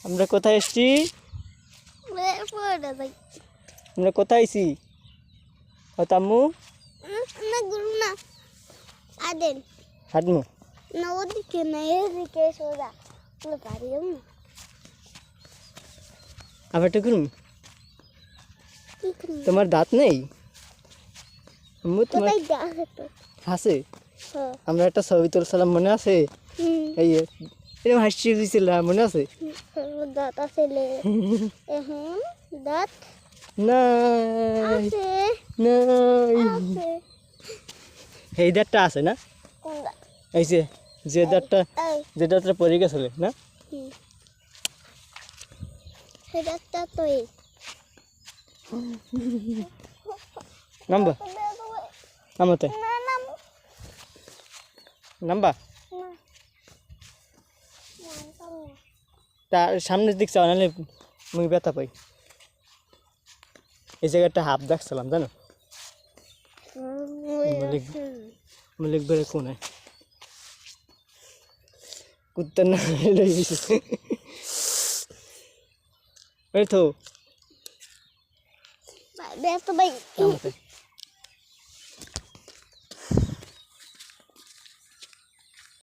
আমরা কোথায় এসেছি? আমরা কোথায় আইছি? ও তাম্মু না গুরু না আদেন হাটমু না ওদিকে না এদিকে সোজা বলে পারিও না আবার একটু করুন। তোমার দাঁত নেই? আম্মু তোমার আছে? আমরা একটা ছবি তুলছিলাম মনে আছে? এই এরকম হাসি দিয়েছিলাম মনে আছে? দাঁত আছে এখন দাঁত নাই নাই এই দাঁতটা আছে না? এই যে দাঁতটা পড়ে গেছিল না? সেটা তো নাম্বা নামাতে নাম্বা তার সামনের দিক চাও নাহলে মুই ব্যথা পাই। এই জায়গাটা হাফ দেখছিলাম জানো? মলিক বেড়ে কোনে কুত্তার না এই তো ভাই